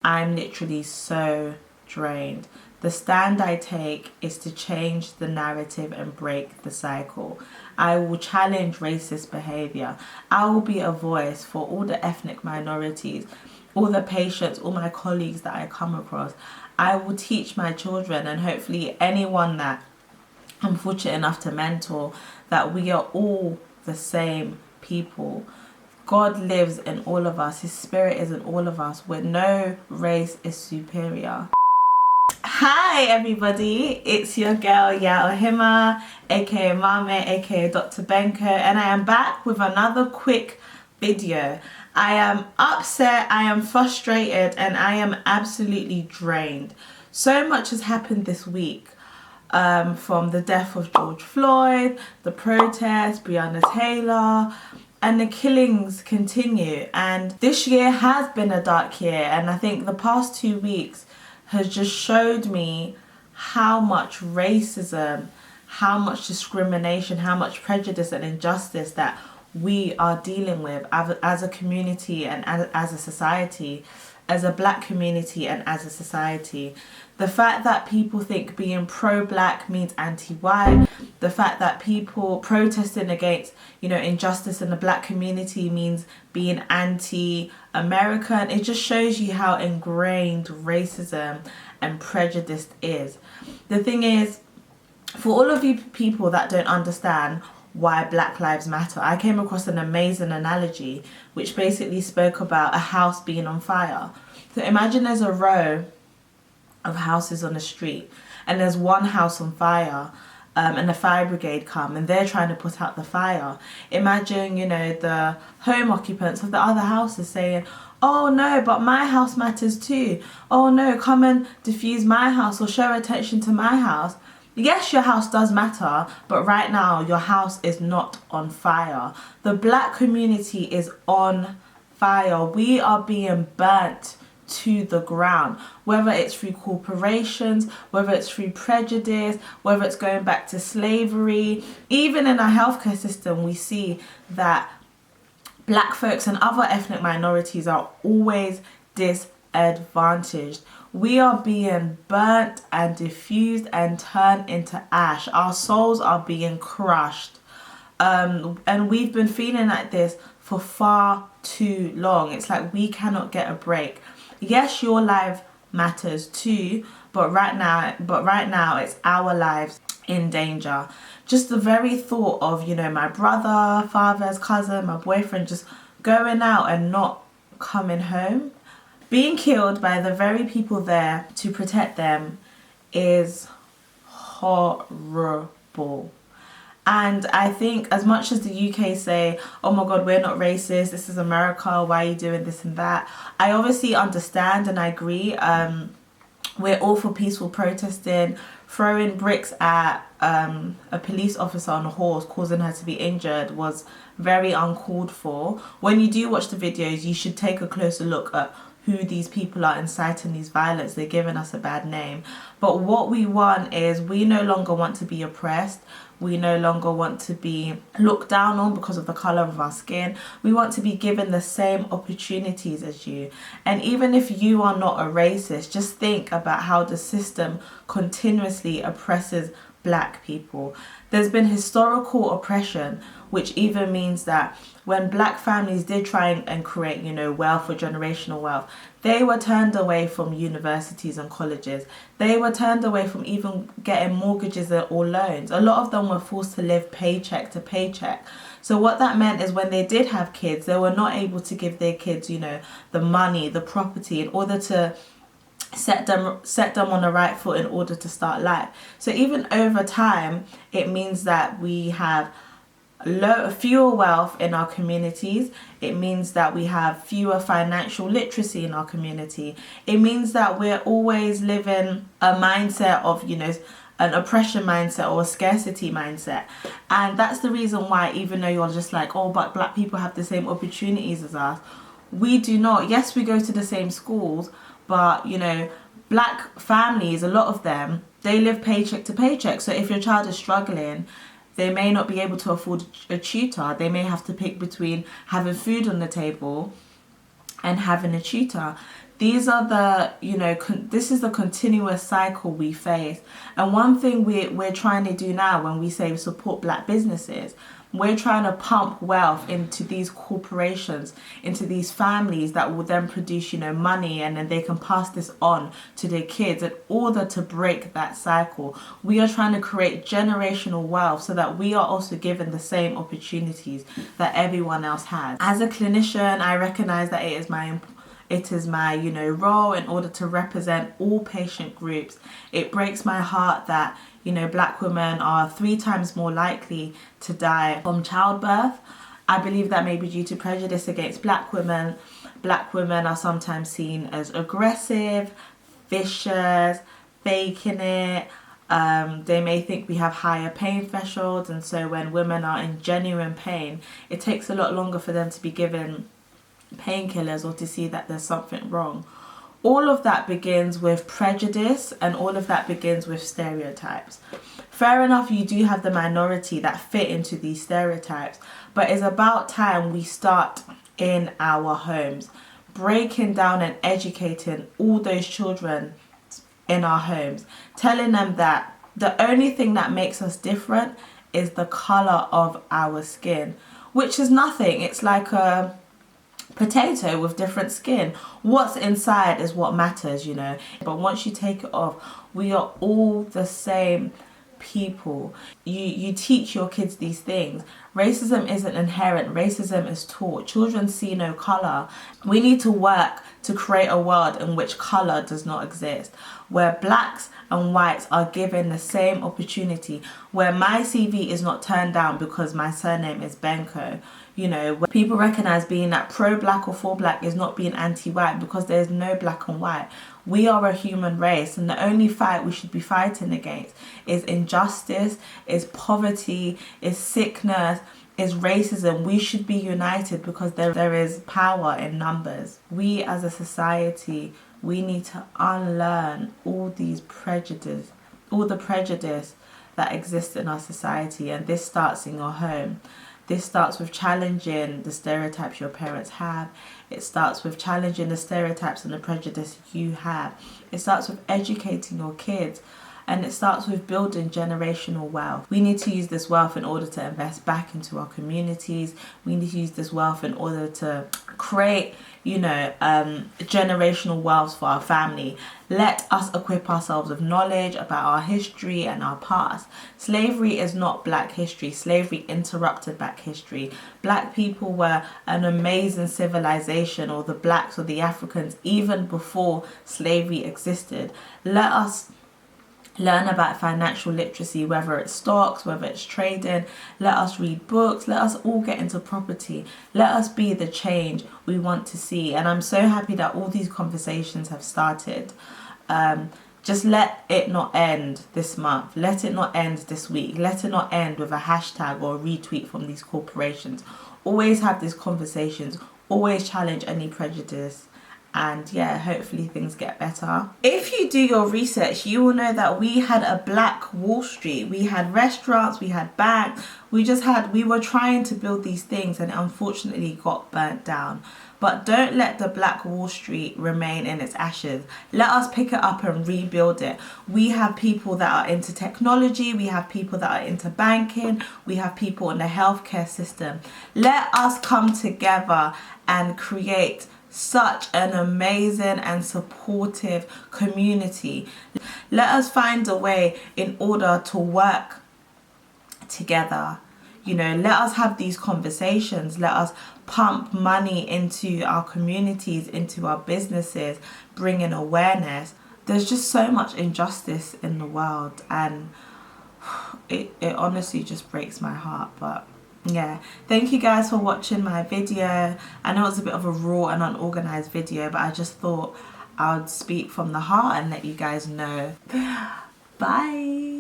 I'm literally so drained. The stand I take is to change the narrative and break the cycle. I will challenge racist behavior. I will be a voice for all the ethnic minorities, all the patients, all my colleagues that I come across. I will teach my children and hopefully anyone that I'm fortunate enough to mentor that we are all the same people. God lives in all of us. His spirit is in all of us, where no race is superior. Hi everybody, it's your girl Yaa Oheema, aka Mame, aka Dr. Benko, and I am back with another quick video. I am upset, I am frustrated, and I am absolutely drained. So much has happened this week. From the death of George Floyd, the protests, Breonna Taylor, and the killings continue. And this year has been a dark year, and I think the past 2 weeks has just showed me how much racism, how much discrimination, how much prejudice and injustice that we are dealing with as a community and as a society, as a black community and as a society. The fact that people think being pro-black means anti-white, the fact that people protesting against, injustice in the black community means being anti-American, it just shows you how ingrained racism and prejudice is. The thing is, for all of you people that don't understand why Black Lives Matter, I came across an amazing analogy which basically spoke about a house being on fire. So imagine there's a row of houses on the street and there's one house on fire, and the fire brigade come and they're trying to put out the fire. Imagine, the home occupants of the other houses saying, oh no, but my house matters too. Oh no, come and diffuse my house or show attention to my house. Yes, your house does matter, but right now your house is not on fire. The black community is on fire. We are being burnt to the ground, whether it's through corporations, whether it's through prejudice, whether it's going back to slavery. Even in our healthcare system, we see that black folks and other ethnic minorities are always disadvantaged. We are being burnt and diffused and turned into ash. Our souls are being crushed. And we've been feeling like this for far too long. It's like we cannot get a break. Yes, your life matters too, but right now it's our lives in danger. Just the very thought of, my brother, father's cousin, my boyfriend just going out and not coming home, being killed by the very people there to protect them, is horrible. And I think as much as the UK say, oh my God, we're not racist, this is America, why are you doing this and that? I obviously understand and I agree. We're all for peaceful protesting. Throwing bricks at a police officer on a horse, causing her to be injured, was very uncalled for. When you do watch the videos, you should take a closer look at who these people are inciting these violence. They're giving us a bad name. But what we want is, we no longer want to be oppressed. We no longer want to be looked down on because of the colour of our skin. We want to be given the same opportunities as you. And even if you are not a racist, just think about how the system continuously oppresses black people. There's been historical oppression, which even means that when black families did try and create, wealth or generational wealth, they were turned away from universities and colleges. They were turned away from even getting mortgages or loans. A lot of them were forced to live paycheck to paycheck. So what that meant is when they did have kids, they were not able to give their kids, the money, the property, in order to set them on the right foot in order to start life. So even over time, it means that we have fewer wealth in our communities. It means that we have fewer financial literacy in our community. It means that we're always living a mindset of, an oppression mindset or a scarcity mindset. And that's the reason why, even though you're just like, oh, but black people have the same opportunities as us, we do not. Yes, we go to the same schools, but black families, a lot of them, they live paycheck to paycheck. So if your child is struggling, they may not be able to afford a tutor. They may have to pick between having food on the table and having a tutor. These are the, you know, this is the continuous cycle we face. And one thing we're trying to do now when we say support black businesses, we're trying to pump wealth into these corporations, into these families that will then produce, you know, money, and then they can pass this on to their kids in order to break that cycle. We are trying to create generational wealth so that we are also given the same opportunities that everyone else has. As a clinician, I recognize that it is my, you know, role in order to represent all patient groups. It breaks my heart that, you know, black women are 3 times more likely to die from childbirth. I believe that may be due to prejudice against black women. Black women are sometimes seen as aggressive, vicious, faking it. They may think we have higher pain thresholds, and so when women are in genuine pain, it takes a lot longer for them to be given painkillers or to see that there's something wrong. All of that begins with prejudice, and all of that begins with stereotypes. Fair enough, you do have the minority that fit into these stereotypes, but it's about time we start in our homes, breaking down and educating all those children in our homes, telling them that the only thing that makes us different is the color of our skin, which is nothing. It's like a potato with different skin. What's inside is what matters, you know. But once you take it off, we are all the same people. You teach your kids these things. Racism isn't inherent, racism is taught. Children see no color. We need to work to create a world in which color does not exist, where blacks and whites are given the same opportunity, where my CV is not turned down because my surname is Benko. You know, where people recognize being that pro-black or for black is not being anti-white, because there's no black and white. We are a human race, and the only fight we should be fighting against is injustice, is poverty, is sickness, is racism. We should be united because there is power in numbers. We as a society, we need to unlearn all the prejudice that exists in our society, and this starts in your home. This starts with challenging the stereotypes your parents have. It starts with challenging the stereotypes and the prejudice you have. It starts with educating your kids. And it starts with building generational wealth. We need to use this wealth in order to invest back into our communities. We need to use this wealth in order to create, you know, generational wealth for our family. Let us equip ourselves with knowledge about our history and our past. Slavery is not black history. Slavery interrupted black history. Black people were an amazing civilization, or the blacks or the Africans, even before slavery existed. Let us learn about financial literacy, whether it's stocks, whether it's trading. Let us read books. Let us all get into property. Let us be the change we want to see. And I'm so happy that all these conversations have started. Just let it not end this month. Let it not end this week. Let it not end with a hashtag or a retweet from these corporations. Always have these conversations. Always challenge any prejudice. And yeah, hopefully things get better. If you do your research, you will know that we had a black Wall Street. We had restaurants, we had banks. We were trying to build these things, and it unfortunately got burnt down. But don't let the black Wall Street remain in its ashes. Let us pick it up and rebuild it. We have people that are into technology. We have people that are into banking. We have people in the healthcare system. Let us come together and create such an amazing and supportive community. Let us find a way in order to work together. You know, let us have these conversations. Let us pump money into our communities, into our businesses, bring in awareness. There's just so much injustice in the world, and it honestly just breaks my heart. But yeah, thank you guys for watching my video. I know it's a bit of a raw and unorganized video, but I just thought I would speak from the heart and let you guys know. Bye.